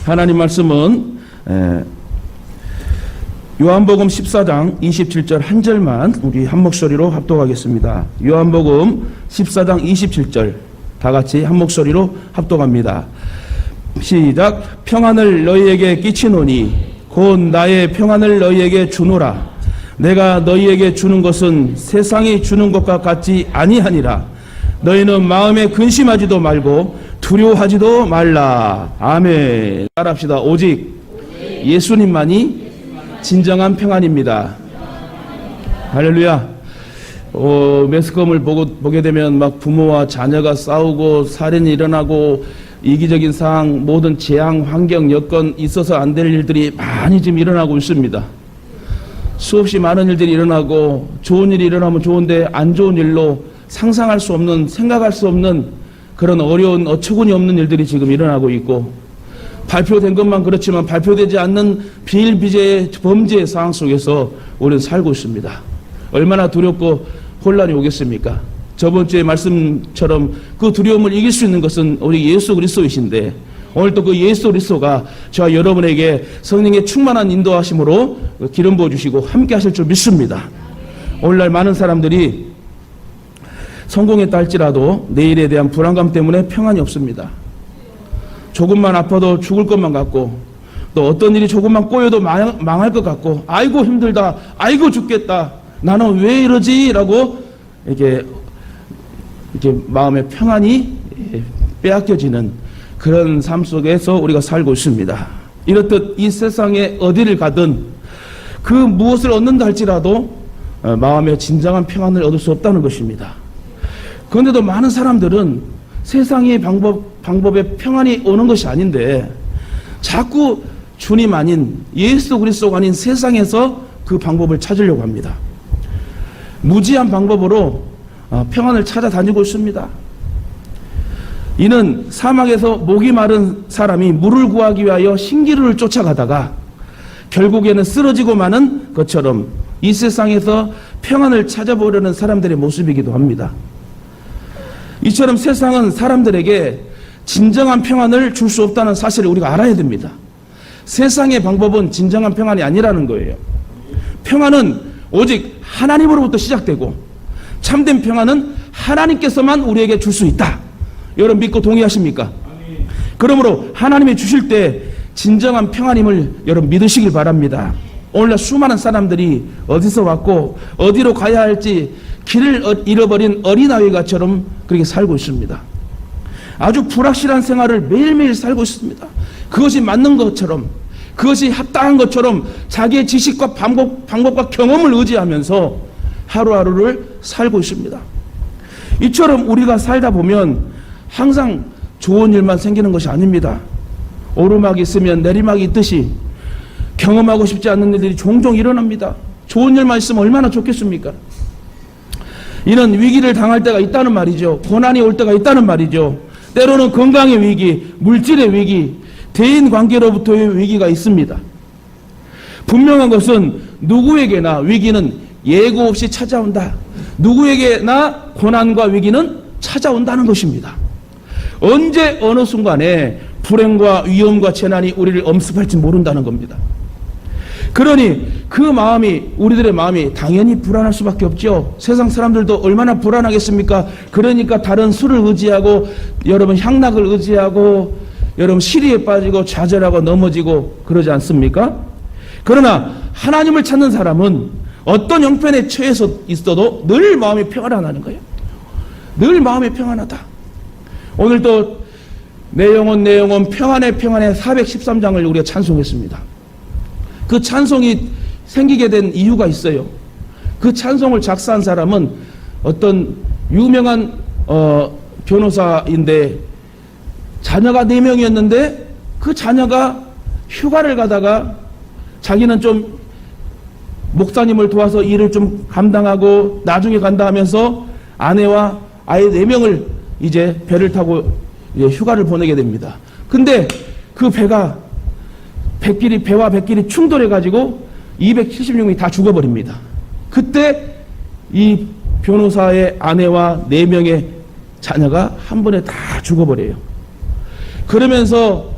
하나님 말씀은 요한복음 14장 27절 한 절만 우리 한 목소리로 합독하겠습니다. 요한복음 14장 27절 다 같이 한 목소리로 합독합니다. 시작. 평안을 너희에게 끼치노니 곧 나의 평안을 너희에게 주노라. 내가 너희에게 주는 것은 세상이 주는 것과 같지 아니하니라. 너희는 마음에 근심하지도 말고 두려워하지도 말라. 아멘. 따라합시다. 오직 예수님만이 진정한 평안입니다. 할렐루야. 매스컴을 보게 되면 막 부모와 자녀가 싸우고 살인이 일어나고 이기적인 상황, 모든 재앙, 환경, 여건 있어서 안 될 일들이 많이 지금 일어나고 있습니다. 수없이 많은 일들이 일어나고 좋은 일이 일어나면 좋은데 안 좋은 일로 상상할 수 없는, 생각할 수 없는 그런 어려운 어처구니 없는 일들이 지금 일어나고 있고, 발표된 것만 그렇지만 발표되지 않는 비일비재의 범죄의 상황 속에서 우리는 살고 있습니다. 얼마나 두렵고 혼란이 오겠습니까? 저번 주의 말씀처럼 그 두려움을 이길 수 있는 것은 우리 예수 그리스도이신데, 오늘도 그 예수 그리스도가 저와 여러분에게 성령의 충만한 인도하심으로 기름 부어주시고 함께 하실 줄 믿습니다. 오늘날 많은 사람들이 성공했다 할지라도 내일에 대한 불안감 때문에 평안이 없습니다. 조금만 아파도 죽을 것만 같고, 또 어떤 일이 조금만 꼬여도 망할 것 같고, 아이고 힘들다, 아이고 죽겠다, 나는 왜 이러지? 라고 이렇게 마음의 평안이 빼앗겨지는 그런 삶 속에서 우리가 살고 있습니다. 이렇듯 이 세상에 어디를 가든 그 무엇을 얻는다 할지라도 마음의 진정한 평안을 얻을 수 없다는 것입니다. 그런데도 많은 사람들은 세상의 방법에 평안이 오는 것이 아닌데 자꾸 주님 아닌 예수 그리스도가 아닌 세상에서 그 방법을 찾으려고 합니다. 무지한 방법으로 평안을 찾아다니고 있습니다. 이는 사막에서 목이 마른 사람이 물을 구하기 위하여 신기루를 쫓아가다가 결국에는 쓰러지고 마는 것처럼 이 세상에서 평안을 찾아보려는 사람들의 모습이기도 합니다. 이처럼 세상은 사람들에게 진정한 평안을 줄 수 없다는 사실을 우리가 알아야 됩니다. 세상의 방법은 진정한 평안이 아니라는 거예요. 평안은 오직 하나님으로부터 시작되고 참된 평안은 하나님께서만 우리에게 줄 수 있다. 여러분 믿고 동의하십니까? 그러므로 하나님이 주실 때 진정한 평안임을 여러분 믿으시길 바랍니다. 오늘날 수많은 사람들이 어디서 왔고 어디로 가야 할지 길을 잃어버린 어린아이가처럼 그렇게 살고 있습니다. 아주 불확실한 생활을 매일매일 살고 있습니다. 그것이 맞는 것처럼, 그것이 합당한 것처럼 자기의 지식과 방법과 경험을 의지하면서 하루하루를 살고 있습니다. 이처럼 우리가 살다 보면 항상 좋은 일만 생기는 것이 아닙니다. 오르막이 있으면 내리막이 있듯이 경험하고 싶지 않는 일들이 종종 일어납니다. 좋은 일만 있으면 얼마나 좋겠습니까? 이는 위기를 당할 때가 있다는 말이죠. 고난이 올 때가 있다는 말이죠. 때로는 건강의 위기, 물질의 위기, 대인 관계로부터의 위기가 있습니다. 분명한 것은 누구에게나 위기는 예고 없이 찾아온다. 누구에게나 고난과 위기는 찾아온다는 것입니다. 언제 어느 순간에 불행과 위험과 재난이 우리를 엄습할지 모른다는 겁니다. 그러니 그 마음이, 우리들의 마음이 당연히 불안할 수밖에 없죠. 세상 사람들도 얼마나 불안하겠습니까? 그러니까 다른 술을 의지하고, 여러분 향락을 의지하고, 여러분 시리에 빠지고 좌절하고 넘어지고 그러지 않습니까? 그러나 하나님을 찾는 사람은 어떤 형편에 처해서 있어도 늘 마음이 평안하다는 거예요. 늘 마음이 평안하다. 오늘 또 내 영혼 내 영혼 평안해 413장을 우리가 찬송했습니다. 그 찬송이 생기게 된 이유가 있어요. 그 찬송을 작사한 사람은 어떤 유명한 변호사인데 자녀가 4명이었는데 그 자녀가 휴가를 가다가 자기는 좀 목사님을 도와서 일을 좀 감당하고 나중에 간다 하면서 아내와 아이 4명을 이제 배를 타고 이제 휴가를 보내게 됩니다. 근데 그 배와 백길이 충돌해가지고 276명이 다 죽어버립니다. 그때 이 변호사의 아내와 4명의 자녀가 한 번에 다 죽어버려요. 그러면서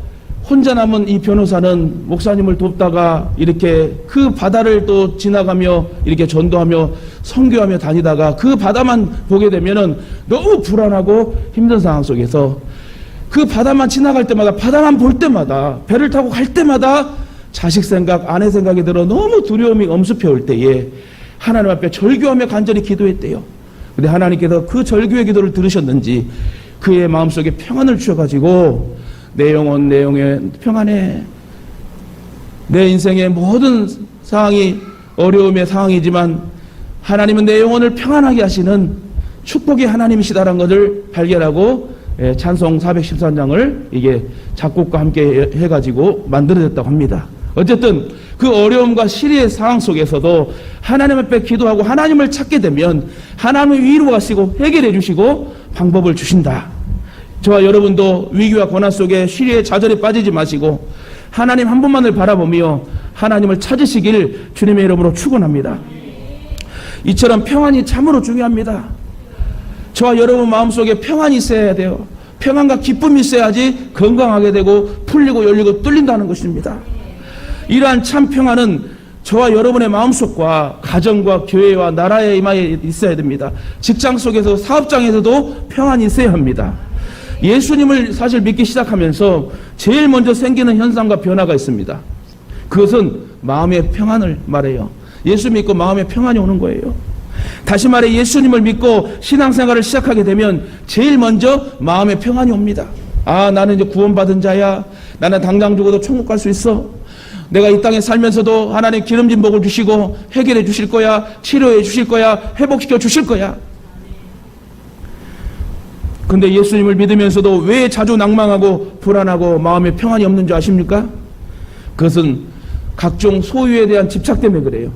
혼자 남은 이 변호사는 목사님을 돕다가 이렇게 그 바다를 또 지나가며 이렇게 전도하며 선교하며 다니다가 그 바다만 보게 되면은 너무 불안하고 힘든 상황 속에서 그 바다만 지나갈 때마다, 바다만 볼 때마다, 배를 타고 갈 때마다 자식 생각, 아내 생각이 들어 너무 두려움이 엄습해 올 때에 하나님 앞에 절규하며 간절히 기도했대요. 근데 하나님께서 그 절규의 기도를 들으셨는지 그의 마음속에 평안을 주셔가지고 내 영혼, 내 영에 평안해. 내 인생의 모든 상황이 어려움의 상황이지만 하나님은 내 영혼을 평안하게 하시는 축복의 하나님이시다라는 것을 발견하고 찬송 413장을 이게 작곡과 함께 해가지고 만들어졌다고 합니다. 어쨌든 그 어려움과 시리의 상황 속에서도 하나님 앞에 기도하고 하나님을 찾게 되면 하나님의 위로 가시고 해결해 주시고 방법을 주신다. 저와 여러분도 위기와 고난 속에 시리의 좌절에 빠지지 마시고 하나님 한 분만을 바라보며 하나님을 찾으시길 주님의 이름으로 축원합니다. 이처럼 평안이 참으로 중요합니다. 저와 여러분 마음속에 평안이 있어야 돼요. 평안과 기쁨이 있어야지 건강하게 되고 풀리고 열리고 뚫린다는 것입니다. 이러한 참 평안은 저와 여러분의 마음속과 가정과 교회와 나라의 임하에 있어야 됩니다. 직장 속에서 사업장에서도 평안이 있어야 합니다. 예수님을 사실 믿기 시작하면서 제일 먼저 생기는 현상과 변화가 있습니다. 그것은 마음의 평안을 말해요. 예수 믿고 마음의 평안이 오는 거예요. 다시 말해 예수님을 믿고 신앙생활을 시작하게 되면 제일 먼저 마음의 평안이 옵니다. 아, 나는 이제 구원받은 자야. 나는 당장 죽어도 천국 갈 수 있어. 내가 이 땅에 살면서도 하나님 기름진 복을 주시고 해결해 주실 거야. 치료해 주실 거야. 회복시켜 주실 거야. 근데 예수님을 믿으면서도 왜 자주 낭망하고 불안하고 마음에 평안이 없는 줄 아십니까? 그것은 각종 소유에 대한 집착 때문에 그래요.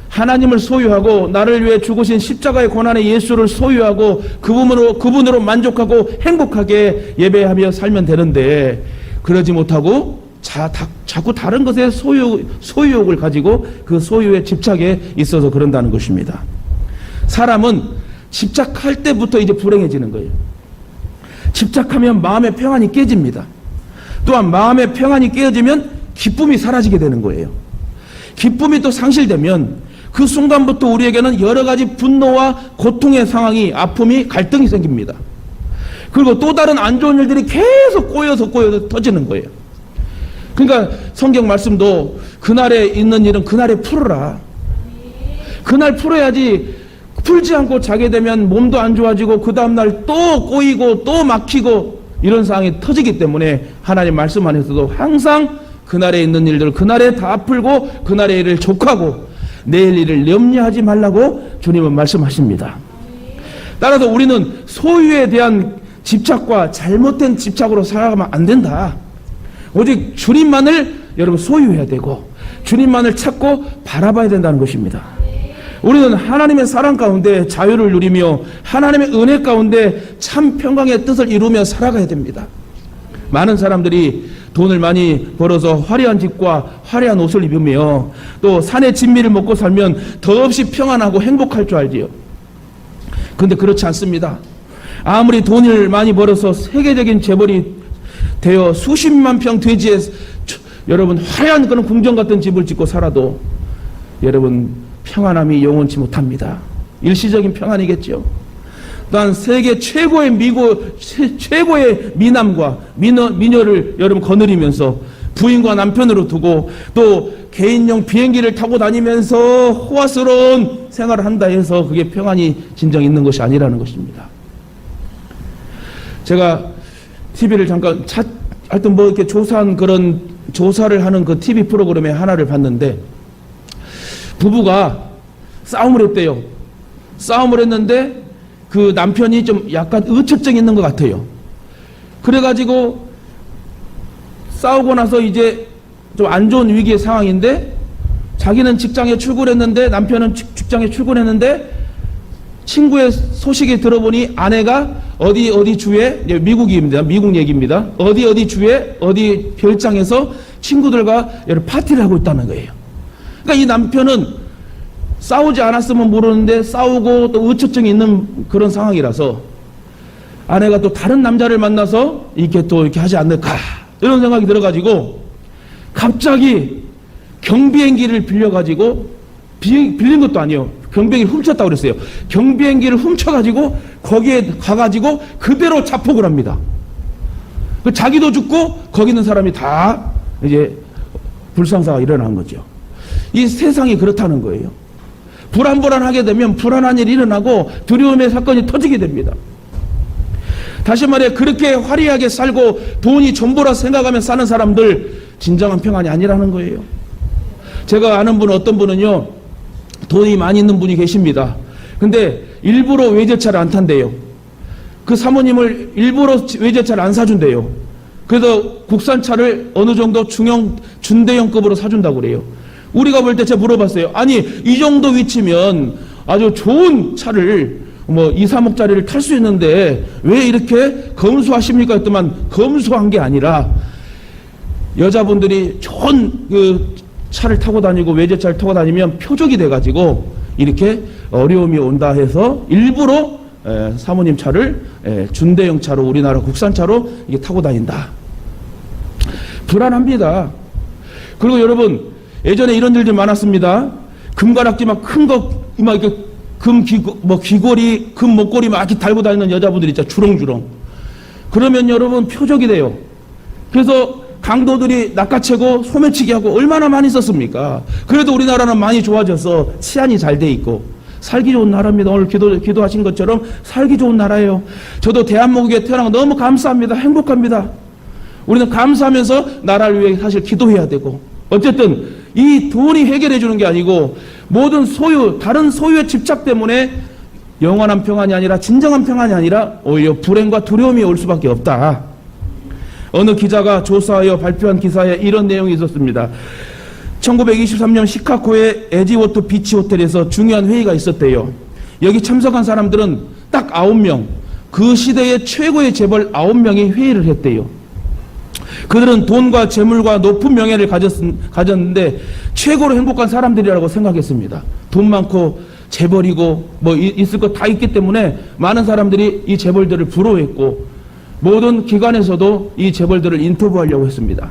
하나님을 소유하고 나를 위해 죽으신 십자가의 고난의 예수를 소유하고 그분으로 만족하고 행복하게 예배하며 살면 되는데 그러지 못하고 자꾸 다른 것에 소유욕을 가지고 그 소유에 집착에 있어서 그런다는 것입니다. 사람은 집착할 때부터 이제 불행해지는 거예요. 집착하면 마음의 평안이 깨집니다. 또한 마음의 평안이 깨어지면 기쁨이 사라지게 되는 거예요. 기쁨이 또 상실되면 그 순간부터 우리에게는 여러 가지 분노와 고통의 상황이, 아픔이, 갈등이 생깁니다. 그리고 또 다른 안 좋은 일들이 계속 꼬여서 터지는 거예요. 그러니까 성경 말씀도 그날에 있는 일은 그날에 풀어라. 그날 풀어야지. 풀지 않고 자게 되면 몸도 안 좋아지고 그 다음날 또 꼬이고 또 막히고 이런 상황이 터지기 때문에 하나님 말씀 안에서도 항상 그날에 있는 일들 그날에 다 풀고 그날의 일을 족하고 내일 일을 염려하지 말라고 주님은 말씀하십니다. 따라서 우리는 소유에 대한 집착과 잘못된 집착으로 살아가면 안 된다. 오직 주님만을 여러분 소유해야 되고 주님만을 찾고 바라봐야 된다는 것입니다. 우리는 하나님의 사랑 가운데 자유를 누리며 하나님의 은혜 가운데 참 평강의 뜻을 이루며 살아가야 됩니다. 많은 사람들이 돈을 많이 벌어서 화려한 집과 화려한 옷을 입으며 또 산의 진미를 먹고 살면 더없이 평안하고 행복할 줄 알지요. 그런데 그렇지 않습니다. 아무리 돈을 많이 벌어서 세계적인 재벌이 되어 수십만 평 대지에 여러분 화려한 그런 궁전 같은 집을 짓고 살아도 여러분 평안함이 영원치 못합니다. 일시적인 평안이겠죠. 또한 세계 최고의 최고의 미남과 미녀를 여러분 거느리면서 부인과 남편으로 두고 또 개인용 비행기를 타고 다니면서 호화스러운 생활을 한다 해서 그게 평안이 진정 있는 것이 아니라는 것입니다. 제가 TV를 잠깐 하여튼 뭐 이렇게 그런 조사를 하는 그 TV 프로그램에 하나를 봤는데 부부가 싸움을 했대요. 싸움을 했는데 그 남편이 좀 약간 의처증이 있는 것 같아요. 그래가지고 싸우고 나서 이제 좀 안 좋은 위기의 상황인데 자기는 직장에 출근했는데 남편은 직장에 출근했는데 친구의 소식이 들어보니 아내가 어디 주에 미국입니다. 미국 얘기입니다. 어디 주에 어디 별장에서 친구들과 파티를 하고 있다는 거예요. 그러니까 이 남편은 싸우지 않았으면 모르는데 싸우고 또 의처증이 있는 그런 상황이라서 아내가 또 다른 남자를 만나서 이렇게 또 이렇게 하지 않을까 이런 생각이 들어가지고 갑자기 경비행기를 빌려가지고 빌린 것도 아니에요. 경비행기를 훔쳤다고 그랬어요. 경비행기를 훔쳐가지고 거기에 가가지고 그대로 자폭을 합니다. 자기도 죽고 거기 있는 사람이 다 이제 불상사가 일어난 거죠. 이 세상이 그렇다는 거예요. 불안불안하게 되면 불안한 일이 일어나고 두려움의 사건이 터지게 됩니다. 다시 말해 그렇게 화려하게 살고 돈이 전부라 생각하며 사는 사람들 진정한 평안이 아니라는 거예요. 제가 아는 분 어떤 분은요 돈이 많이 있는 분이 계십니다. 근데 일부러 외제차를 안 탄대요. 그 사모님을 일부러 외제차를 안 사준대요. 그래서 국산차를 어느 정도 준대형급으로 사준다고 그래요. 우리가 볼 때 제가 물어봤어요. 아니 이 정도 위치면 아주 좋은 차를 뭐 2, 3억짜리를 탈 수 있는데 왜 이렇게 검소하십니까? 했더만 검소한 게 아니라 여자분들이 좋은 그 차를 타고 다니고 외제차를 타고 다니면 표적이 돼가지고 이렇게 어려움이 온다 해서 일부러 사모님 차를 준대형 차로 우리나라 국산차로 이게 타고 다닌다. 불안합니다. 그리고 여러분 예전에 이런 일들 많았습니다. 금가락지 막 큰 거 막 이렇게 귀걸이 금 목걸이 막 이렇게 달고 다니는 여자분들 있죠. 주렁주렁. 그러면 여러분 표적이 돼요. 그래서 강도들이 낚아채고 소매치기 하고 얼마나 많이 썼습니까? 그래도 우리나라는 많이 좋아져서 치안이 잘 돼 있고 살기 좋은 나라입니다. 오늘 기도하신 것처럼 살기 좋은 나라예요. 저도 대한민국에 태어난 거 너무 감사합니다. 행복합니다. 우리는 감사하면서 나라를 위해 사실 기도해야 되고 어쨌든 이 돈이 해결해 주는 게 아니고 모든 소유, 다른 소유의 집착 때문에 영원한 평안이 아니라 진정한 평안이 아니라 오히려 불행과 두려움이 올 수밖에 없다. 어느 기자가 조사하여 발표한 기사에 이런 내용이 있었습니다. 1923년 시카고의 에지워터 비치 호텔에서 중요한 회의가 있었대요. 여기 참석한 사람들은 딱 9명, 그 시대의 최고의 재벌 9명이 회의를 했대요. 그들은 돈과 재물과 높은 명예를 가졌는데 최고로 행복한 사람들이라고 생각했습니다. 돈 많고 재벌이고 뭐 있을 거 다 있기 때문에 많은 사람들이 이 재벌들을 부러워했고 모든 기관에서도 이 재벌들을 인터뷰하려고 했습니다.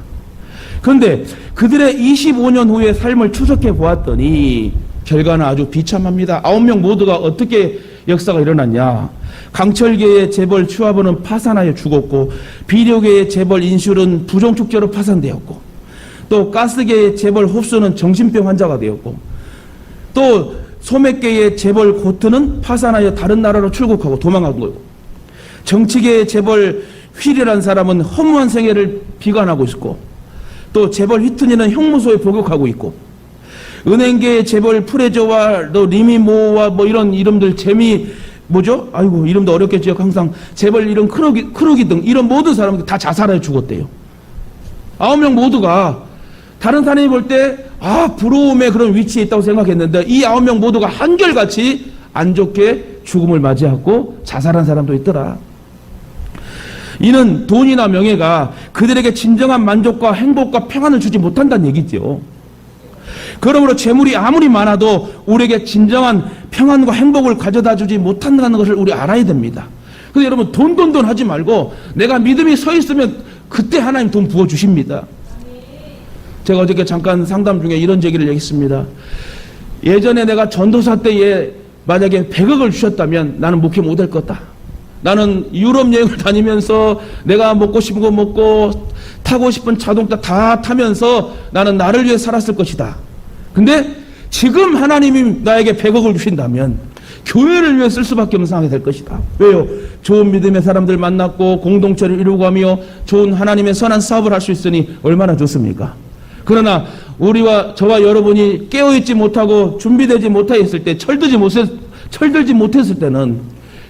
그런데 그들의 25년 후의 삶을 추적해 보았더니 결과는 아주 비참합니다. 9명 모두가 어떻게 역사가 일어났냐. 강철계의 재벌 추하부는 파산하여 죽었고 비료계의 재벌 인슐은 부정축제로 파산되었고 또 가스계의 재벌 홉스는 정신병 환자가 되었고 또 소매계의 재벌 고트는 파산하여 다른 나라로 출국하고 도망간 거고 정치계의 재벌 휠이라는 사람은 허무한 생애를 비관하고 있고 또 재벌 휘트니는 형무소에 복역하고 있고 은행계의 재벌 프레저와 또 리미모와 뭐 이런 이름들 뭐죠? 아이고 이름도 어렵겠죠. 항상 재벌 이름 크루기 등 이런 모든 사람들 다 자살해 죽었대요. 9명 모두가 다른 사람이 볼 때 부러움의 그런 위치에 있다고 생각했는데 이 9명 모두가 한결같이 안 좋게 죽음을 맞이하고 자살한 사람도 있더라. 이는 돈이나 명예가 그들에게 진정한 만족과 행복과 평안을 주지 못한다는 얘기죠. 그러므로 재물이 아무리 많아도 우리에게 진정한 평안과 행복을 가져다 주지 못한다는 것을 우리 알아야 됩니다. 그래서 여러분 돈 하지 말고 내가 믿음이 서 있으면 그때 하나님 돈 부어주십니다. 제가 어저께 잠깐 상담 중에 이런 얘기를 했습니다. 예전에 내가 전도사 때에 만약에 100억을 주셨다면 나는 목회 못할 거다. 나는 유럽 여행을 다니면서 내가 먹고 싶은 거 먹고 타고 싶은 자동차 다 타면서 나는 나를 위해 살았을 것이다. 근데 지금 하나님이 나에게 100억을 주신다면 교회를 위해 쓸 수밖에 없는 상황이 될 것이다. 왜요? 좋은 믿음의 사람들 만났고 공동체를 이루고 가며 좋은 하나님의 선한 사업을 할 수 있으니 얼마나 좋습니까? 그러나 우리와 저와 여러분이 깨어있지 못하고 준비되지 못하였을 때 철들지 못했을 때는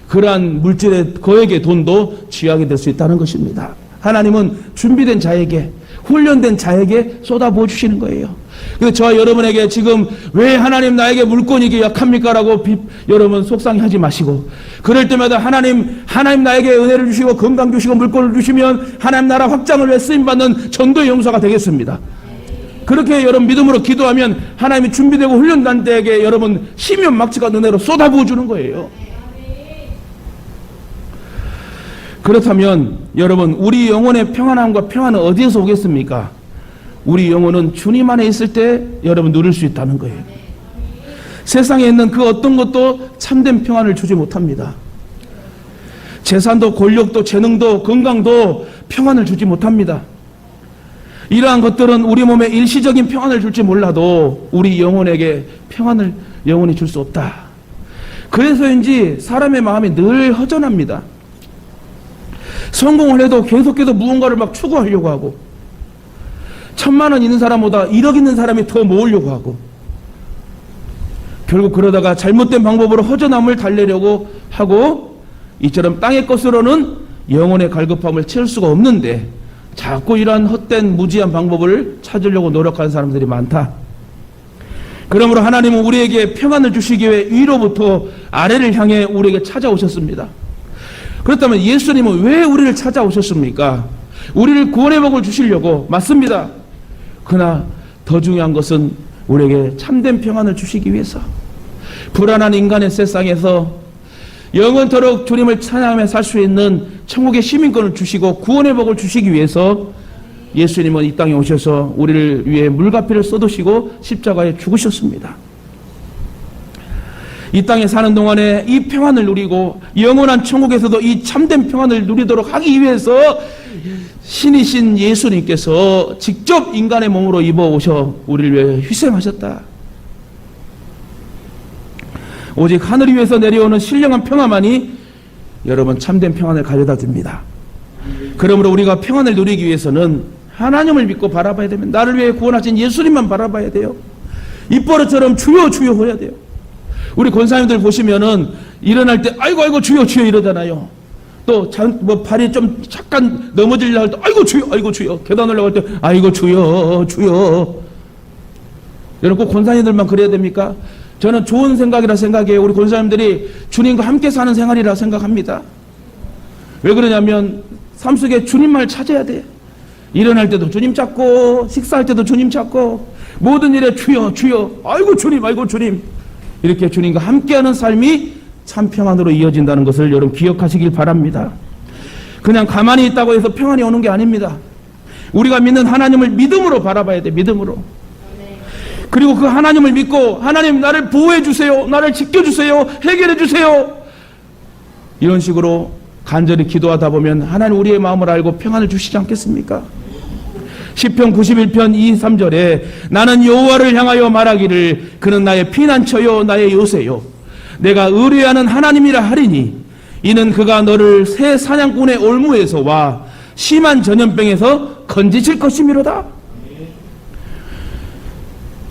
그러한 물질의 거액의 돈도 취하게 될 수 있다는 것입니다. 하나님은 준비된 자에게 훈련된 자에게 쏟아부어 주시는 거예요. 그래서 저와 여러분에게 지금 왜 하나님 나에게 물건이 이게 약합니까? 라고 여러분 속상해하지 마시고 그럴 때마다 하나님 나에게 은혜를 주시고 건강 주시고 물건을 주시면 하나님 나라 확장을 위해 쓰임받는 전도의 용사가 되겠습니다. 그렇게 여러분 믿음으로 기도하면 하나님이 준비되고 훈련된 자에게 여러분 심연막치가 은혜로 쏟아부어 주는 거예요. 그렇다면 여러분, 우리 영혼의 평안함과 평안은 어디에서 오겠습니까? 우리 영혼은 주님 안에 있을 때 여러분 누릴 수 있다는 거예요. 세상에 있는 그 어떤 것도 참된 평안을 주지 못합니다. 재산도 권력도 재능도 건강도 평안을 주지 못합니다. 이러한 것들은 우리 몸에 일시적인 평안을 줄지 몰라도 우리 영혼에게 평안을 영원히 줄 수 없다. 그래서인지 사람의 마음이 늘 허전합니다. 성공을 해도 계속해서 무언가를 막 추구하려고 하고, 1,000만 원 있는 사람보다 1억 있는 사람이 더 모으려고 하고, 결국 그러다가 잘못된 방법으로 허전함을 달래려고 하고, 이처럼 땅의 것으로는 영혼의 갈급함을 채울 수가 없는데 자꾸 이러한 헛된 무지한 방법을 찾으려고 노력하는 사람들이 많다. 그러므로 하나님은 우리에게 평안을 주시기 위해 위로부터 아래를 향해 우리에게 찾아오셨습니다. 그렇다면 예수님은 왜 우리를 찾아오셨습니까? 우리를 구원의 복을 주시려고. 맞습니다. 그러나 더 중요한 것은 우리에게 참된 평안을 주시기 위해서, 불안한 인간의 세상에서 영원토록 주님을 찬양하며 살 수 있는 천국의 시민권을 주시고 구원의 복을 주시기 위해서 예수님은 이 땅에 오셔서 우리를 위해 물가피를 쏟으시고 십자가에 죽으셨습니다. 이 땅에 사는 동안에 이 평안을 누리고 영원한 천국에서도 이 참된 평안을 누리도록 하기 위해서 신이신 예수님께서 직접 인간의 몸으로 입어오셔 우리를 위해 희생하셨다. 오직 하늘 위에서 내려오는 신령한 평화만이 여러분 참된 평안을 가져다 줍니다. 그러므로 우리가 평안을 누리기 위해서는 하나님을 믿고 바라봐야 되면, 나를 위해 구원하신 예수님만 바라봐야 돼요. 입버릇처럼 주여 주여 해야 돼요. 우리 권사님들 보시면은 일어날 때 아이고 주여 주여 이러잖아요. 또 발이 좀 잠깐 넘어지려고 할 때 아이고 주여. 계단 올라갈 때 아이고 주여 주여. 여러분 꼭 권사님들만 그래야 됩니까? 저는 좋은 생각이라 생각해요. 우리 권사님들이 주님과 함께 사는 생활이라 생각합니다. 왜 그러냐면 삶 속에 주님만을 찾아야 돼. 일어날 때도 주님 찾고, 식사할 때도 주님 찾고, 모든 일에 주여 주여, 아이고 주님 이렇게 주님과 함께하는 삶이 참 평안으로 이어진다는 것을 여러분 기억하시길 바랍니다. 그냥 가만히 있다고 해서 평안이 오는 게 아닙니다. 우리가 믿는 하나님을 믿음으로 바라봐야 돼. 믿음으로. 그리고 그 하나님을 믿고, 하나님 나를 보호해 주세요, 나를 지켜주세요, 해결해 주세요, 이런 식으로 간절히 기도하다 보면 하나님 우리의 마음을 알고 평안을 주시지 않겠습니까? 시편 91편 2, 3절에 나는 여호와를 향하여 말하기를 그는 나의 피난처요 나의 요새요 내가 의뢰하는 하나님이라 하리니 이는 그가 너를 새 사냥꾼의 올무에서와 심한 전염병에서 건지실 것이미로다.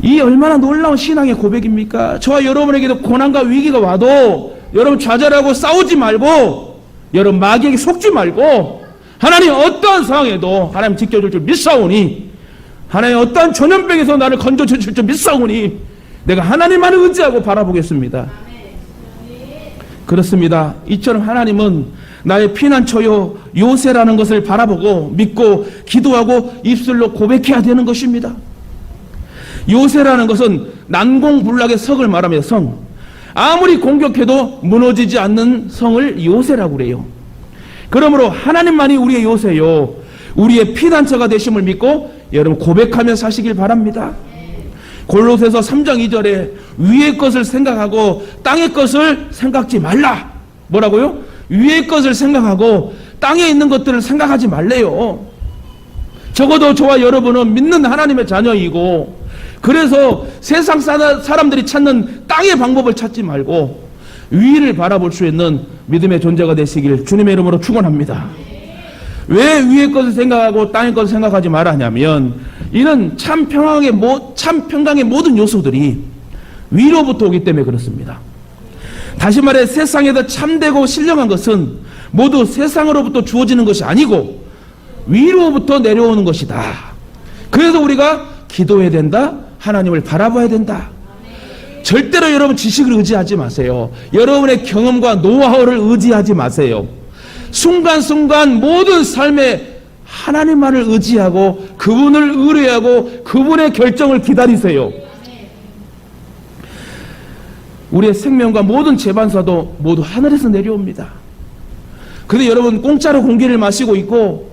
이 얼마나 놀라운 신앙의 고백입니까? 저와 여러분에게도 고난과 위기가 와도 여러분 좌절하고 싸우지 말고, 여러분 마귀에게 속지 말고, 하나님 어떠한 상황에도 하나님 지켜줄 줄 믿사오니, 하나님 어떠한 전염병에서 나를 건져주실 줄 믿사오니 내가 하나님만을 의지하고 바라보겠습니다. 그렇습니다. 이처럼 하나님은 나의 피난처요 요새라는 것을 바라보고 믿고 기도하고 입술로 고백해야 되는 것입니다. 요새라는 것은 난공불락의 성을 말하며 성, 아무리 공격해도 무너지지 않는 성을 요새라고 그래요. 그러므로 하나님만이 우리의 요새요, 우리의 피난처가 되심을 믿고 여러분 고백하며 사시길 바랍니다. 골로새서 3장 2절에 위의 것을 생각하고 땅의 것을 생각지 말라. 뭐라고요? 위의 것을 생각하고 땅에 있는 것들을 생각하지 말래요. 적어도 저와 여러분은 믿는 하나님의 자녀이고, 그래서 세상 사람들이 찾는 땅의 방법을 찾지 말고 위를 바라볼 수 있는 믿음의 존재가 되시길 주님의 이름으로 축원합니다. 왜 위의 것을 생각하고 땅의 것을 생각하지 말하냐면, 이는 참 평강의 모든 요소들이 위로부터 오기 때문에 그렇습니다. 다시 말해 세상에서 참되고 신령한 것은 모두 세상으로부터 주어지는 것이 아니고 위로부터 내려오는 것이다. 그래서 우리가 기도해야 된다, 하나님을 바라봐야 된다. 절대로 여러분 지식을 의지하지 마세요. 여러분의 경험과 노하우를 의지하지 마세요. 순간순간 모든 삶에 하나님만을 의지하고 그분을 의뢰하고 그분의 결정을 기다리세요. 우리의 생명과 모든 재반사도 모두 하늘에서 내려옵니다. 근데 여러분, 공짜로 공기를 마시고 있고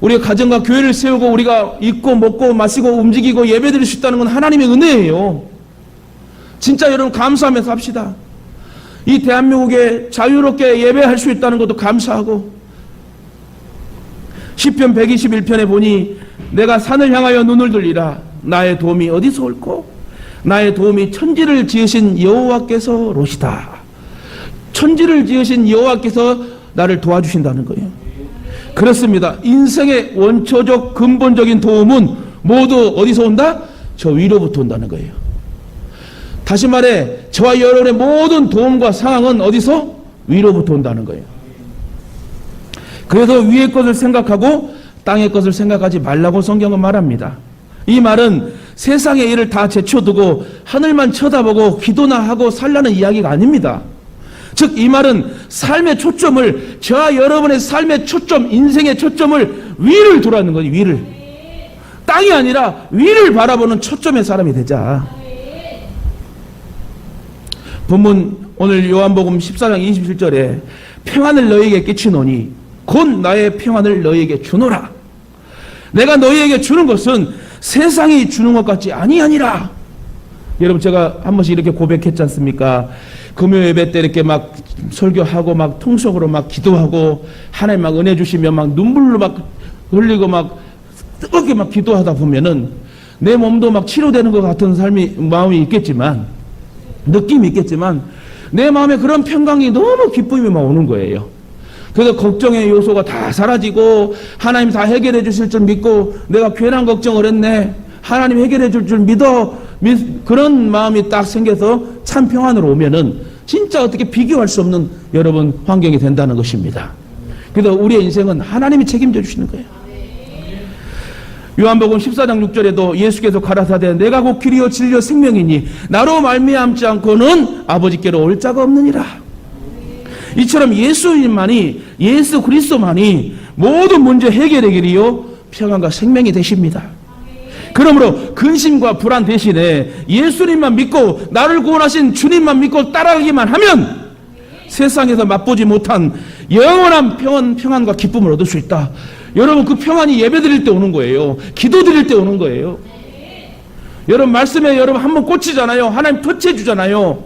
우리가 가정과 교회를 세우고 우리가 입고 먹고 마시고 움직이고 예배드릴 수 있다는 건 하나님의 은혜예요. 진짜 여러분 감사하면서 합시다. 이 대한민국에 자유롭게 예배할 수 있다는 것도 감사하고, 시편 121편에 보니 내가 산을 향하여 눈을 들리라. 나의 도움이 어디서 올꼬? 나의 도움이 천지를 지으신 여호와께서 로시다. 천지를 지으신 여호와께서 나를 도와주신다는 거예요. 그렇습니다. 인생의 원초적 근본적인 도움은 모두 어디서 온다? 저 위로부터 온다는 거예요. 다시 말해, 저와 여러분의 모든 도움과 상황은 어디서? 위로부터 온다는 거예요. 그래서 위의 것을 생각하고 땅의 것을 생각하지 말라고 성경은 말합니다. 이 말은 세상의 일을 다 제쳐두고 하늘만 쳐다보고 기도나 하고 살라는 이야기가 아닙니다. 즉, 이 말은 삶의 초점을, 저와 여러분의 삶의 초점, 인생의 초점을 위를 두라는 거지. 위를. 땅이 아니라 위를 바라보는 초점의 사람이 되자. 본문 오늘 요한복음 14장 27절에 평안을 너희에게 끼치노니 곧 나의 평안을 너희에게 주노라. 내가 너희에게 주는 것은 세상이 주는 것 같지 아니하니라. 여러분, 제가 한 번씩 이렇게 고백했지 않습니까? 금요 예배 때 이렇게 막 설교하고 막 통속으로 막 기도하고 하나님 막 은혜 주시면 막 눈물로 막 흘리고 막 뜨겁게 막 기도하다 보면은 내 몸도 막 치료되는 것 같은 마음이 있겠지만, 느낌이 있겠지만, 내 마음에 그런 평강이 너무 기쁨이 막 오는 거예요. 그래서 걱정의 요소가 다 사라지고 하나님 다 해결해 주실 줄 믿고 내가 괜한 걱정을 했네, 하나님 해결해 줄 줄 믿어, 그런 마음이 딱 생겨서 참 평안으로 오면은 진짜 어떻게 비교할 수 없는 여러분 환경이 된다는 것입니다. 그래서 우리의 인생은 하나님이 책임져 주시는 거예요. 요한복음 14장 6절에도 예수께서 가라사대 내가 곧 길이요 진리요 생명이니 나로 말미암지 않고는 아버지께로 올 자가 없느니라. 이처럼 예수님만이, 예수 그리스도만이 모든 문제 해결의 길이요 평안과 생명이 되십니다. 그러므로 근심과 불안 대신에 예수님만 믿고 나를 구원하신 주님만 믿고 따라가기만 하면 세상에서 맛보지 못한 영원한 평안과 기쁨을 얻을 수 있다. 여러분, 그 평안이 예배 드릴 때 오는 거예요. 기도 드릴 때 오는 거예요. 여러분, 말씀에 여러분 한번 꽂히잖아요. 하나님 터치해 주잖아요.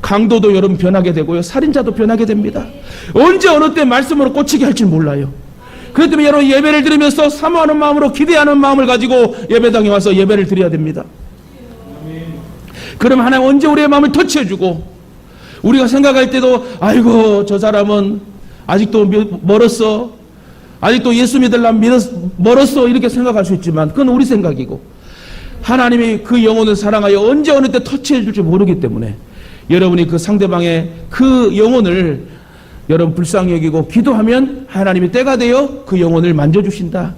강도도 여러분 변하게 되고요, 살인자도 변하게 됩니다. 언제 어느 때 말씀으로 꽂히게 할지 몰라요. 그렇기 때문에 여러분 예배를 드리면서 사모하는 마음으로 기대하는 마음을 가지고 예배당에 와서 예배를 드려야 됩니다. 그럼 하나님 언제 우리의 마음을 터치해 주고, 우리가 생각할 때도 아이고 저 사람은 아직도 멀었어, 아직도 예수 믿으려면 멀었어, 이렇게 생각할 수 있지만 그건 우리 생각이고, 하나님이 그 영혼을 사랑하여 언제 어느 때 터치해 줄지 모르기 때문에 여러분이 그 상대방의 그 영혼을 여러분 불쌍히 여기고 기도하면 하나님이 때가 되어 그 영혼을 만져주신다.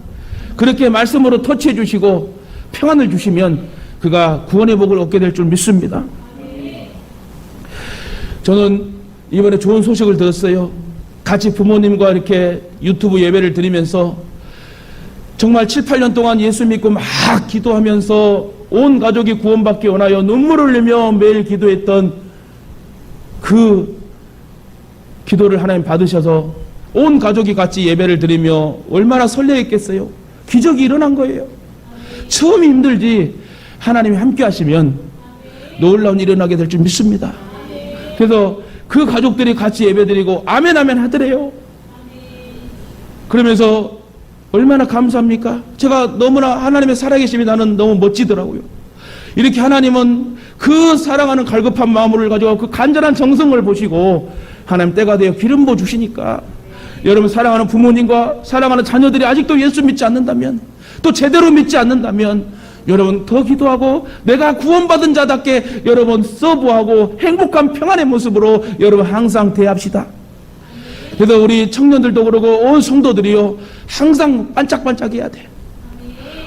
그렇게 말씀으로 터치해 주시고 평안을 주시면 그가 구원의 복을 얻게 될 줄 믿습니다. 저는 이번에 좋은 소식을 들었어요. 같이 부모님과 이렇게 유튜브 예배를 드리면서 정말 7, 8년 동안 예수 믿고 막 기도하면서 온 가족이 구원받기 원하여 눈물을 흘리며 매일 기도했던 그 기도를 하나님 받으셔서 온 가족이 같이 예배를 드리며 얼마나 설레했겠어요. 기적이 일어난 거예요. 처음이 힘들지 하나님이 함께 하시면 놀라운 일이 일어나게 될 줄 믿습니다. 그래서 그 가족들이 같이 예배 드리고 아멘 아멘 하더래요. 그러면서 얼마나 감사합니까? 제가 너무나 하나님의 살아계심이 나는 너무 멋지더라고요. 이렇게 하나님은 그 사랑하는 갈급한 마음을 가지고 그 간절한 정성을 보시고 하나님 때가 되어 기름 부어 주시니까, 여러분 사랑하는 부모님과 사랑하는 자녀들이 아직도 예수 믿지 않는다면, 또 제대로 믿지 않는다면 여러분 더 기도하고 내가 구원받은 자답게 여러분 서브하고 행복한 평안의 모습으로 여러분 항상 대합시다. 그래서 우리 청년들도 그러고 온 성도들이요 항상 반짝반짝해야 돼.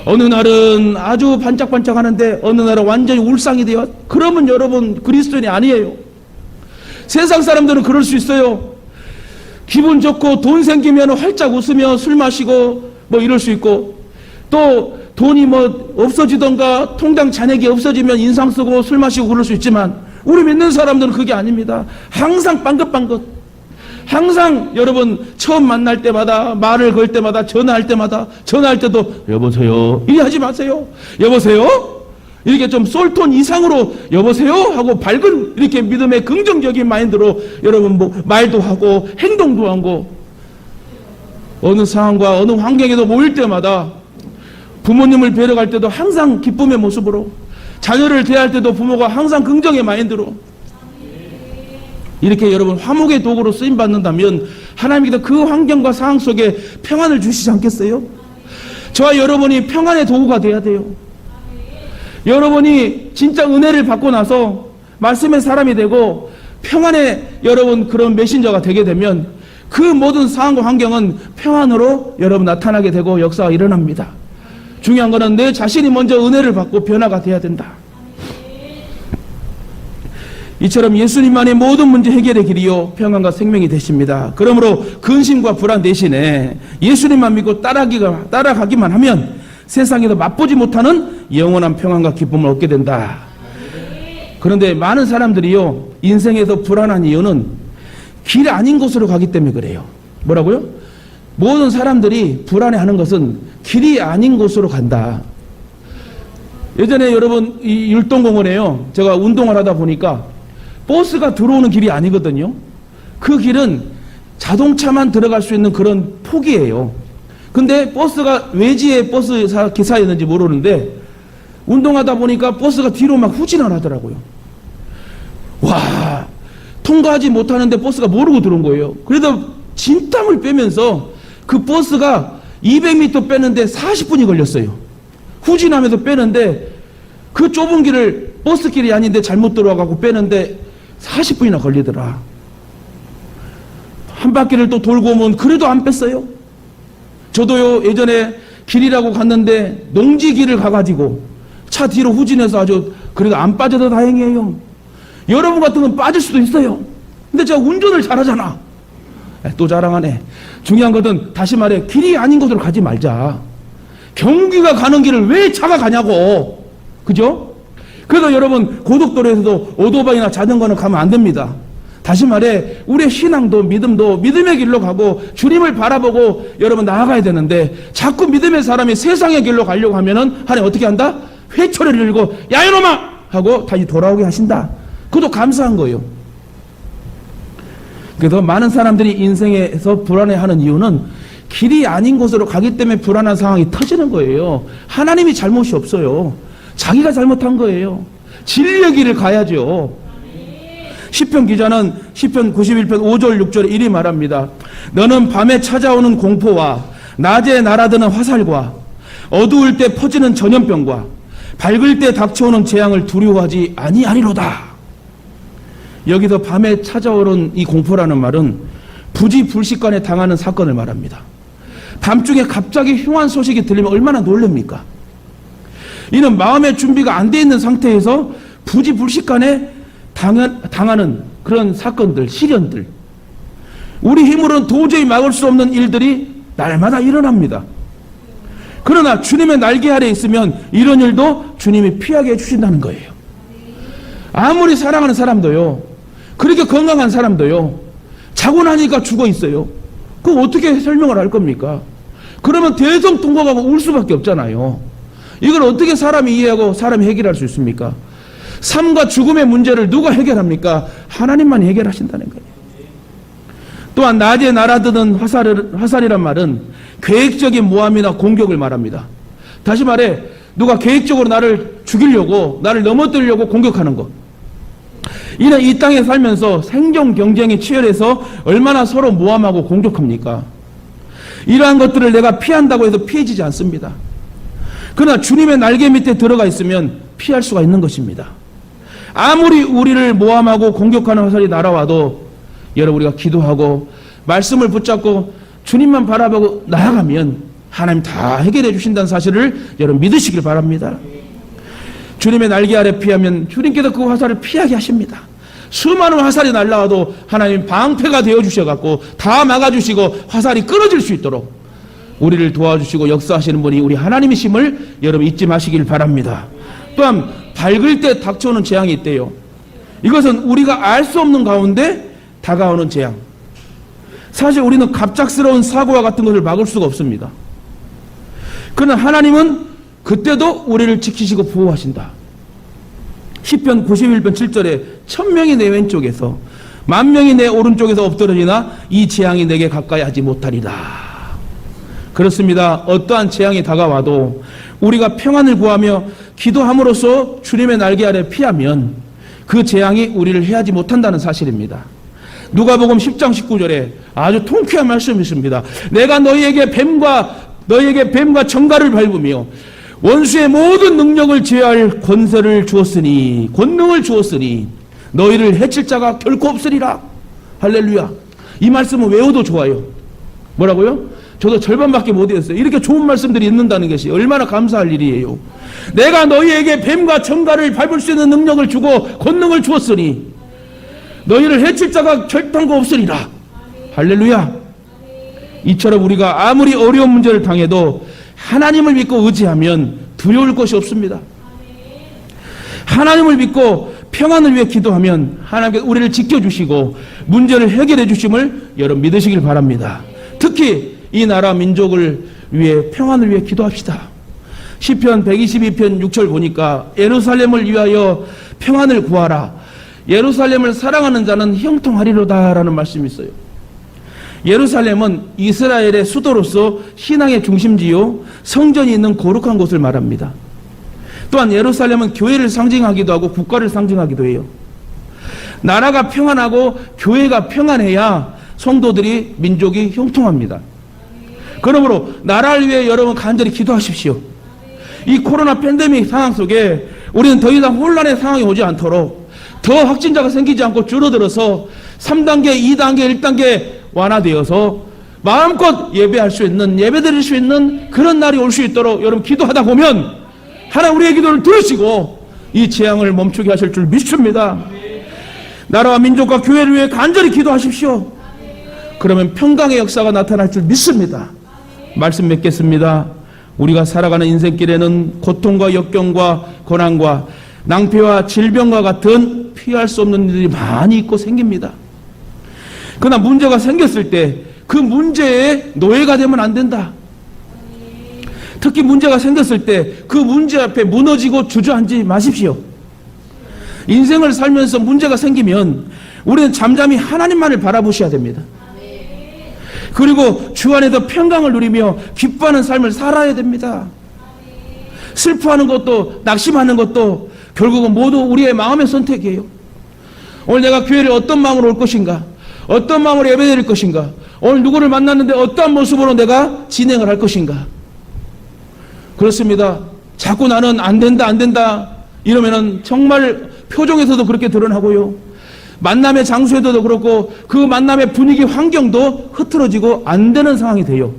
어느 날은 아주 반짝반짝하는데 어느 날은 완전히 울상이 되어, 그러면 여러분 그리스도인이 아니에요. 세상 사람들은 그럴 수 있어요. 기분 좋고 돈 생기면 활짝 웃으며 술 마시고 뭐 이럴 수 있고, 또 돈이 뭐 없어지던가 통장 잔액이 없어지면 인상 쓰고 술 마시고 그럴 수 있지만 우리 믿는 사람들은 그게 아닙니다. 항상 빵긋빵긋, 항상 여러분 처음 만날 때마다 말을 걸 때마다 전화할 때도 여보세요 이리 하지 마세요. 여보세요 이렇게 좀 솔톤 이상으로 여보세요 하고 밝은 이렇게 믿음의 긍정적인 마인드로 여러분 뭐 말도 하고 행동도 하고 어느 상황과 어느 환경에도 모일 때마다 부모님을 뵈러 갈 때도 항상 기쁨의 모습으로 자녀를 대할 때도 부모가 항상 긍정의 마인드로 이렇게 여러분 화목의 도구로 쓰임받는다면 하나님께서 그 환경과 상황 속에 평안을 주시지 않겠어요? 저와 여러분이 평안의 도구가 돼야 돼요. 여러분이 진짜 은혜를 받고 나서 말씀의 사람이 되고 평안의 여러분 그런 메신저가 되게 되면 그 모든 상황과 환경은 평안으로 여러분 나타나게 되고 역사가 일어납니다. 중요한 거는 내 자신이 먼저 은혜를 받고 변화가 돼야 된다. 이처럼 예수님만이 모든 문제 해결의 길이요 평안과 생명이 되십니다. 그러므로 근심과 불안 대신에 예수님만 믿고 따라가기만 하면 세상에서 맛보지 못하는 영원한 평안과 기쁨을 얻게 된다. 그런데 많은 사람들이요 인생에서 불안한 이유는 길 아닌 곳으로 가기 때문에 그래요. 뭐라고요? 모든 사람들이 불안해하는 것은 길이 아닌 곳으로 간다. 예전에 여러분 이 율동공원에요 제가 운동을 하다 보니까 버스가 들어오는 길이 아니거든요. 그 길은 자동차만 들어갈 수 있는 그런 폭이에요. 근데 버스가 외지의 버스 기사였는지 모르는데 운동하다 보니까 버스가 뒤로 막 후진을 하더라고요. 와, 통과하지 못하는데 버스가 모르고 들어온 거예요. 그래도 진땀을 빼면서 그 버스가 200m 빼는데 40분이 걸렸어요. 후진하면서 빼는데 그 좁은 길을 버스길이 아닌데 잘못 들어와가고 빼는데 40분이나 걸리더라. 한 바퀴를 또 돌고 오면 그래도 안 뺐어요. 저도요 예전에 길이라고 갔는데 농지길을 가가지고 차 뒤로 후진해서 아주 그래도 안 빠져도 다행이에요. 여러분 같은 건 빠질 수도 있어요. 근데 제가 운전을 잘하잖아. 또 자랑하네. 중요한 것은 다시 말해 길이 아닌 곳으로 가지 말자. 경기가 가는 길을 왜 차가 가냐고. 그죠? 그래서 여러분 고속도로에서도 오토바이나 자전거는 가면 안 됩니다. 다시 말해 우리의 신앙도 믿음도 믿음의 길로 가고 주님을 바라보고 여러분 나아가야 되는데 자꾸 믿음의 사람이 세상의 길로 가려고 하면은 하나님 어떻게 한다? 회초리를 들고 야 이놈아! 하고 다시 돌아오게 하신다. 그것도 감사한 거예요. 그래서 많은 사람들이 인생에서 불안해하는 이유는 길이 아닌 곳으로 가기 때문에 불안한 상황이 터지는 거예요. 하나님이 잘못이 없어요. 자기가 잘못한 거예요. 진리의 길을 가야죠. 시편 기자는 시편 91편 5절 6절에 이리 말합니다. 너는 밤에 찾아오는 공포와 낮에 날아드는 화살과 어두울 때 퍼지는 전염병과 밝을 때 닥쳐오는 재앙을 두려워하지 아니하리로다. 여기서 밤에 찾아오는 이 공포라는 말은 부지불식간에 당하는 사건을 말합니다. 밤중에 갑자기 흉한 소식이 들리면 얼마나 놀랍니까? 이는 마음의 준비가 안 돼 있는 상태에서 부지불식간에 당하는 그런 사건들, 시련들, 우리 힘으로는 도저히 막을 수 없는 일들이 날마다 일어납니다. 그러나 주님의 날개 아래 있으면 이런 일도 주님이 피하게 해주신다는 거예요. 아무리 사랑하는 사람도요, 그렇게 건강한 사람도요, 자고 나니까 죽어 있어요. 그거 어떻게 설명을 할 겁니까? 그러면 대성통곡하고 울 수밖에 없잖아요. 이걸 어떻게 사람이 이해하고 사람이 해결할 수 있습니까? 삶과 죽음의 문제를 누가 해결합니까? 하나님만 해결하신다는 거예요. 또한 낮에 날아드는 화살이란 말은 계획적인 모함이나 공격을 말합니다. 다시 말해 누가 계획적으로 나를 죽이려고 나를 넘어뜨리려고 공격하는 것. 이는 이 땅에 살면서 생존 경쟁이 치열해서 얼마나 서로 모함하고 공격합니까? 이러한 것들을 내가 피한다고 해서 피해지지 않습니다. 그러나 주님의 날개 밑에 들어가 있으면 피할 수가 있는 것입니다. 아무리 우리를 모함하고 공격하는 화살이 날아와도 여러분 우리가 기도하고 말씀을 붙잡고 주님만 바라보고 나아가면 하나님 다 해결해 주신다는 사실을 여러분 믿으시길 바랍니다. 주님의 날개 아래 피하면 주님께서 그 화살을 피하게 하십니다. 수많은 화살이 날아와도 하나님 방패가 되어주셔갖고 다 막아주시고 화살이 끊어질 수 있도록 우리를 도와주시고 역사하시는 분이 우리 하나님이심을 여러분 잊지 마시길 바랍니다. 또한 밝을 때 닥쳐오는 재앙이 있대요. 이것은 우리가 알 수 없는 가운데 다가오는 재앙. 사실 우리는 갑작스러운 사고와 같은 것을 막을 수가 없습니다. 그러나 하나님은 그때도 우리를 지키시고 보호하신다. 시편 91편 7절에 1000명이 내 왼쪽에서 10,000명이 내 오른쪽에서 엎드러지나 이 재앙이 내게 가까이 하지 못하리라. 그렇습니다. 어떠한 재앙이 다가와도 우리가 평안을 구하며 기도함으로써 주님의 날개 아래 피하면 그 재앙이 우리를 해하지 못한다는 사실입니다. 누가복음 10장 19절에 아주 통쾌한 말씀이 있습니다. 내가 너희에게 뱀과 정갈을 밟으며 원수의 모든 능력을 제어할 권세를 주었으니, 권능을 주었으니 너희를 해칠 자가 결코 없으리라. 할렐루야. 이 말씀은 외워도 좋아요. 뭐라고요? 저도 절반밖에 못 외웠어요. 이렇게 좋은 말씀들이 있는다는 것이 얼마나 감사할 일이에요. 내가 너희에게 뱀과 정갈을 밟을 수 있는 능력을 주고 권능을 주었으니 너희를 해칠 자가 결단코 없으리라. 할렐루야. 이처럼 우리가 아무리 어려운 문제를 당해도 하나님을 믿고 의지하면 두려울 것이 없습니다. 하나님을 믿고 평안을 위해 기도하면 하나님께서 우리를 지켜주시고 문제를 해결해 주심을 여러분 믿으시길 바랍니다. 특히 이 나라 민족을 위해 평안을 위해 기도합시다. 시편 122편 6절 보니까 예루살렘을 위하여 평안을 구하라. 예루살렘을 사랑하는 자는 형통하리로다 라는 말씀이 있어요. 예루살렘은 이스라엘의 수도로서 신앙의 중심지요 성전이 있는 거룩한 곳을 말합니다. 또한 예루살렘은 교회를 상징하기도 하고 국가를 상징하기도 해요. 나라가 평안하고 교회가 평안해야 성도들이 민족이 형통합니다. 그러므로 나라를 위해 여러분 간절히 기도하십시오. 이 코로나 팬데믹 상황 속에 우리는 더 이상 혼란의 상황이 오지 않도록 더 확진자가 생기지 않고 줄어들어서 3단계, 2단계, 1단계 완화되어서 마음껏 예배할 수 있는, 예배드릴 수 있는 그런 날이 올 수 있도록 여러분 기도하다 보면 하나님 우리의 기도를 들으시고 이 재앙을 멈추게 하실 줄 믿습니다. 나라와 민족과 교회를 위해 간절히 기도하십시오. 그러면 평강의 역사가 나타날 줄 믿습니다. 말씀 맺겠습니다. 우리가 살아가는 인생길에는 고통과 역경과 고난과 낭패와 질병과 같은 피할 수 없는 일들이 많이 있고 생깁니다. 그러나 문제가 생겼을 때 그 문제에 노예가 되면 안 된다. 특히 문제가 생겼을 때 그 문제 앞에 무너지고 주저앉지 마십시오. 인생을 살면서 문제가 생기면 우리는 잠잠히 하나님만을 바라보셔야 됩니다. 그리고 주 안에서 평강을 누리며 기뻐하는 삶을 살아야 됩니다. 슬퍼하는 것도 낙심하는 것도 결국은 모두 우리의 마음의 선택이에요. 오늘 내가 교회를 어떤 마음으로 올 것인가, 어떤 마음으로 예배드릴 것인가, 오늘 누구를 만났는데 어떠한 모습으로 내가 진행을 할 것인가. 그렇습니다. 자꾸 나는 안 된다 이러면은 정말 표정에서도 그렇게 드러나고요, 만남의 장소에도 그렇고 그 만남의 분위기 환경도 흐트러지고 안 되는 상황이 돼요.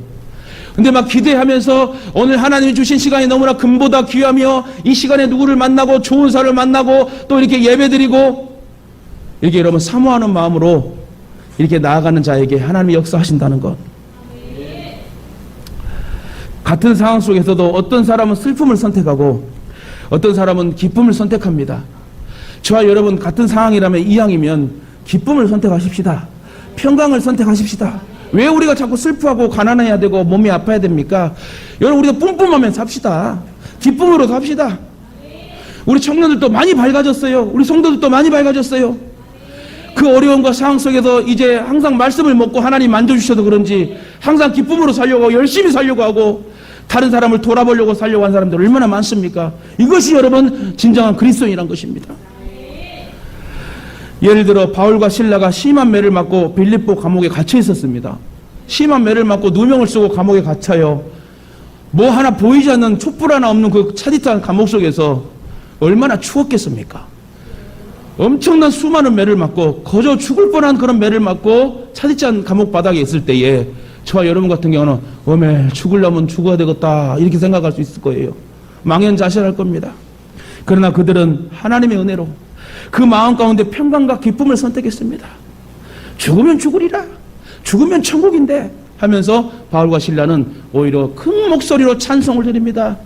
근데 막 기대하면서 오늘 하나님이 주신 시간이 너무나 금보다 귀하며 이 시간에 누구를 만나고 좋은 사람을 만나고 또 이렇게 예배드리고 이렇게 여러분 사모하는 마음으로 이렇게 나아가는 자에게 하나님이 역사하신다는 것. 같은 상황 속에서도 어떤 사람은 슬픔을 선택하고 어떤 사람은 기쁨을 선택합니다. 저와 여러분 같은 상황이라면 이왕이면 기쁨을 선택하십시다. 평강을 선택하십시다. 왜 우리가 자꾸 슬퍼하고 가난해야 되고 몸이 아파야 됩니까? 여러분 우리가 뿜뿜하면서 삽시다. 기쁨으로 삽시다. 우리 청년들도 많이 밝아졌어요. 우리 성도들도 많이 밝아졌어요. 그 어려움과 상황 속에서 이제 항상 말씀을 먹고 하나님 만져주셔도 그런지 항상 기쁨으로 살려고 열심히 살려고 하고 다른 사람을 돌아보려고 살려고 한 사람들 얼마나 많습니까? 이것이 여러분 진정한 그리스도인이란 것입니다. 예를 들어 바울과 실라가 심한 매를 맞고 빌립보 감옥에 갇혀 있었습니다. 심한 매를 맞고 누명을 쓰고 감옥에 갇혀요. 뭐 하나 보이지 않는 촛불 하나 없는 그 차디찬 감옥 속에서 얼마나 추웠겠습니까? 엄청난 수많은 매를 맞고 거저 죽을 뻔한 그런 매를 맞고 차디찬 감옥 바닥에 있을 때에 저와 여러분 같은 경우는 어메 죽으려면 죽어야 되겠다 이렇게 생각할 수 있을 거예요. 망연자실할 겁니다. 그러나 그들은 하나님의 은혜로 그 마음 가운데 평강과 기쁨을 선택했습니다. 죽으면 죽으리라, 죽으면 천국인데 하면서 바울과 실라는 오히려 큰 목소리로 찬송을 드립니다.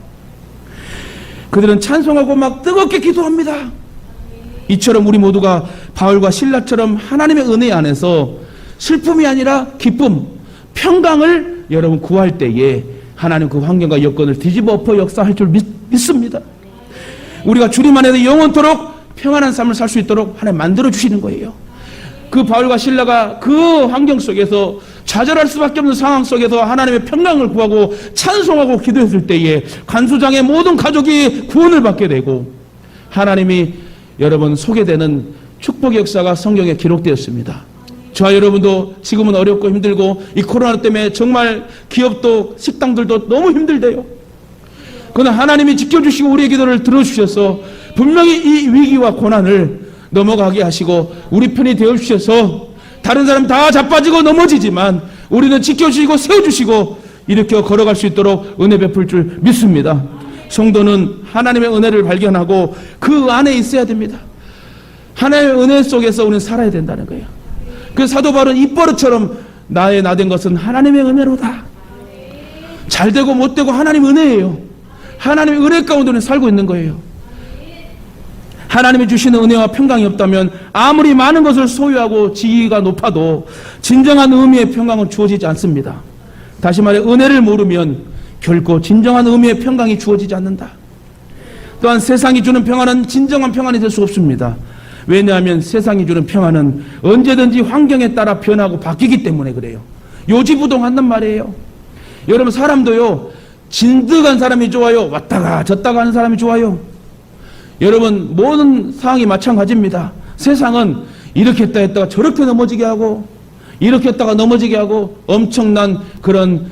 그들은 찬송하고 막 뜨겁게 기도합니다. 이처럼 우리 모두가 바울과 실라처럼 하나님의 은혜 안에서 슬픔이 아니라 기쁨, 평강을 여러분 구할 때에 하나님 그 환경과 여건을 뒤집어 엎어 역사할 줄 믿습니다. 우리가 주님 안에서 영원토록 평안한 삶을 살 수 있도록 하나님 만들어 주시는 거예요. 그 바울과 실라가 그 환경 속에서 좌절할 수밖에 없는 상황 속에서 하나님의 평강을 구하고 찬송하고 기도했을 때에 간수장의 모든 가족이 구원을 받게 되고 하나님이 여러분 소개되는 축복의 역사가 성경에 기록되었습니다. 저와 여러분도 지금은 어렵고 힘들고 이 코로나 때문에 정말 기업도 식당들도 너무 힘들대요. 그러나 하나님이 지켜주시고 우리의 기도를 들어주셔서 분명히 이 위기와 고난을 넘어가게 하시고 우리 편이 되어주셔서 다른 사람 다 자빠지고 넘어지지만 우리는 지켜주시고 세워주시고 일으켜 걸어갈 수 있도록 은혜 베풀 줄 믿습니다. 성도는 하나님의 은혜를 발견하고 그 안에 있어야 됩니다. 하나님의 은혜 속에서 우리는 살아야 된다는 거예요. 그 사도 바울은 입버릇처럼 나의 나된 것은 하나님의 은혜로다. 잘되고 못되고 하나님의 은혜예요. 하나님의 은혜 가운데 우리는 살고 있는 거예요. 하나님이 주시는 은혜와 평강이 없다면 아무리 많은 것을 소유하고 지위가 높아도 진정한 의미의 평강은 주어지지 않습니다. 다시 말해 은혜를 모르면 결코 진정한 의미의 평강이 주어지지 않는다. 또한 세상이 주는 평안은 진정한 평안이 될 수 없습니다. 왜냐하면 세상이 주는 평안은 언제든지 환경에 따라 변하고 바뀌기 때문에 그래요. 요지부동한단 말이에요. 여러분 사람도요 진득한 사람이 좋아요, 왔다가 졌다가 하는 사람이 좋아요. 여러분 모든 상황이 마찬가지입니다. 세상은 이렇게 했다가 저렇게 넘어지게 하고 이렇게 했다가 넘어지게 하고 엄청난 그런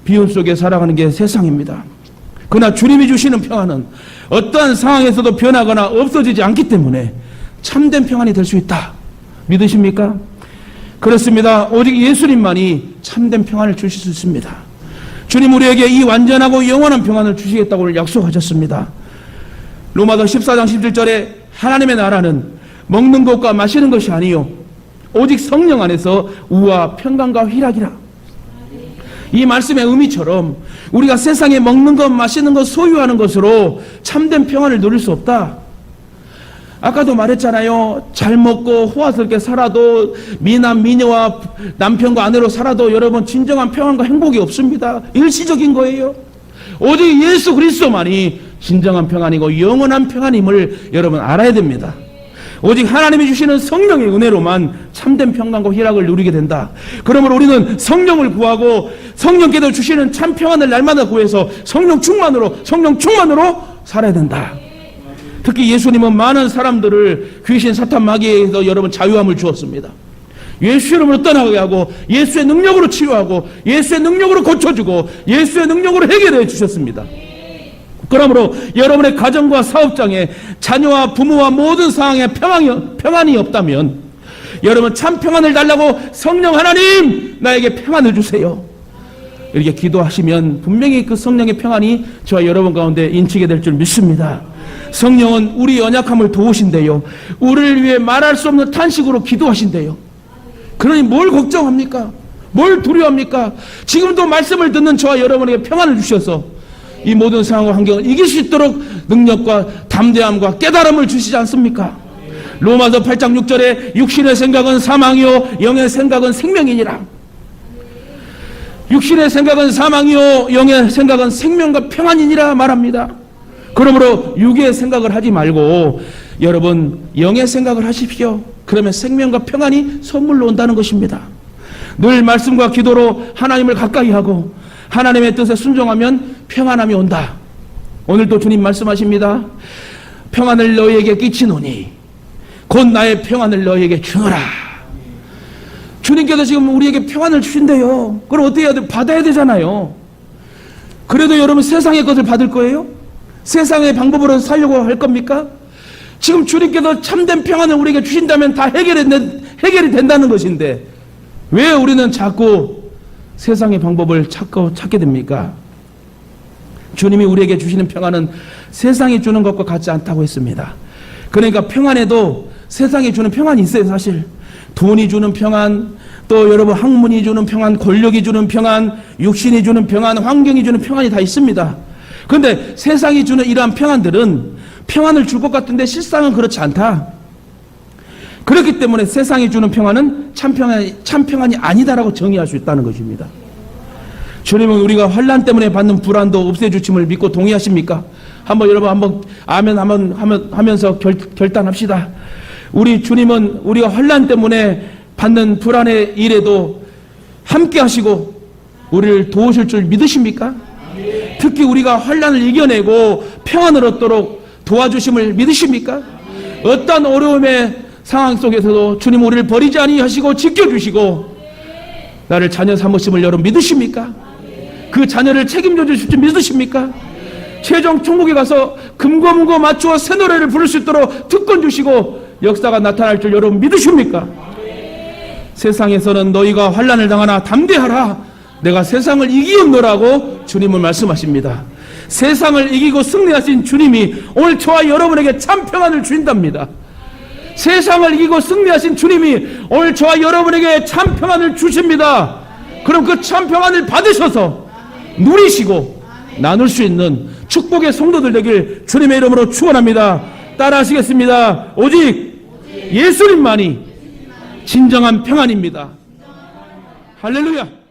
비움 속에 살아가는 게 세상입니다. 그러나 주님이 주시는 평안은 어떠한 상황에서도 변하거나 없어지지 않기 때문에 참된 평안이 될 수 있다. 믿으십니까? 그렇습니다. 오직 예수님만이 참된 평안을 주실 수 있습니다. 주님 우리에게 이 완전하고 영원한 평안을 주시겠다고 약속하셨습니다. 로마서 14장 17절에 하나님의 나라는 먹는 것과 마시는 것이 아니요 오직 성령 안에서 우와 평강과 희락이라. 이 말씀의 의미처럼 우리가 세상에 먹는 것 마시는 것 소유하는 것으로 참된 평안을 누릴 수 없다. 아까도 말했잖아요. 잘 먹고 호화스럽게 살아도 미남 미녀와 남편과 아내로 살아도 여러분 진정한 평안과 행복이 없습니다. 일시적인 거예요. 오직 예수 그리스도만이 진정한 평안이고 영원한 평안임을 여러분 알아야 됩니다. 오직 하나님이 주시는 성령의 은혜로만 참된 평강과 희락을 누리게 된다. 그러므로 우리는 성령을 구하고 성령께서 주시는 참 평안을 날마다 구해서 성령 충만으로 살아야 된다. 특히 예수님은 많은 사람들을 귀신 사탄 마귀에서 여러분 자유함을 주었습니다. 예수 이름으로 떠나게 하고 예수의 능력으로 치유하고 예수의 능력으로 고쳐주고 예수의 능력으로 해결해 주셨습니다. 그러므로 여러분의 가정과 사업장에 자녀와 부모와 모든 상황에 평안이 없다면 여러분 참 평안을 달라고 성령 하나님 나에게 평안을 주세요. 이렇게 기도하시면 분명히 그 성령의 평안이 저와 여러분 가운데 인치게 될 줄 믿습니다. 성령은 우리 연약함을 도우신대요. 우리를 위해 말할 수 없는 탄식으로 기도하신대요. 그러니 뭘 걱정합니까? 뭘 두려워합니까? 지금도 말씀을 듣는 저와 여러분에게 평안을 주셔서 이 모든 상황과 환경을 이길 수 있도록 능력과 담대함과 깨달음을 주시지 않습니까? 로마서 8장 6절에 육신의 생각은 사망이요 영의 생각은 생명이니라. 육신의 생각은 사망이요 영의 생각은 생명과 평안이니라 말합니다. 그러므로 육의 생각을 하지 말고 여러분 영의 생각을 하십시오. 그러면 생명과 평안이 선물로 온다는 것입니다. 늘 말씀과 기도로 하나님을 가까이 하고 하나님의 뜻에 순종하면 평안함이 온다. 오늘도 주님 말씀하십니다. 평안을 너희에게 끼치노니 곧 나의 평안을 너희에게 주노라. 주님께서 지금 우리에게 평안을 주신대요. 그럼 어떻게 해야 돼? 받아야 되잖아요. 그래도 여러분 세상의 것을 받을 거예요? 세상의 방법으로 살려고 할 겁니까? 지금 주님께서 참된 평안을 우리에게 주신다면 다 해결이 된다는 것인데 왜 우리는 자꾸 세상의 방법을 찾게 됩니까? 주님이 우리에게 주시는 평안은 세상이 주는 것과 같지 않다고 했습니다. 그러니까 평안에도 세상이 주는 평안이 있어요. 사실 돈이 주는 평안, 또 여러분 학문이 주는 평안, 권력이 주는 평안, 육신이 주는 평안, 환경이 주는 평안이 다 있습니다. 그런데 세상이 주는 이러한 평안들은 평안을 줄 것 같은데 실상은 그렇지 않다. 그렇기 때문에 세상이 주는 평안은 참 평안이 아니다라고 정의할 수 있다는 것입니다. 주님은 우리가 환난 때문에 받는 불안도 없애주심을 믿고 동의하십니까? 여러분 아멘 하면서 결단합시다. 우리 주님은 우리가 환난 때문에 받는 불안의 일에도 함께 하시고 우리를 도우실 줄 믿으십니까? 특히 우리가 환난을 이겨내고 평안을 얻도록 도와주심을 믿으십니까? 어떤 어려움의 상황 속에서도 주님 우리를 버리지 아니하시고 지켜주시고 나를 자녀 삼으심을 여러분 믿으십니까? 그 자녀를 책임져 주실 줄 믿으십니까? 최종 천국에 가서 금과 문과 맞추어 새 노래를 부를 수 있도록 특권 주시고 역사가 나타날 줄 여러분 믿으십니까? 세상에서는 너희가 환난을 당하나 담대하라, 내가 세상을 이기었노라고 주님은 말씀하십니다. 세상을 이기고 승리하신 주님이 오늘 저와 여러분에게 참 평안을 주신답니다. 세상을 이기고 승리하신 주님이 오늘 저와 여러분에게 참 평안을 주십니다. 그럼 그 참 평안을 받으셔서 누리시고 나눌 수 있는 축복의 성도들 되길 주님의 이름으로 축원합니다. 따라 하시겠습니다. 오직 예수님만이 진정한 평안입니다. 할렐루야.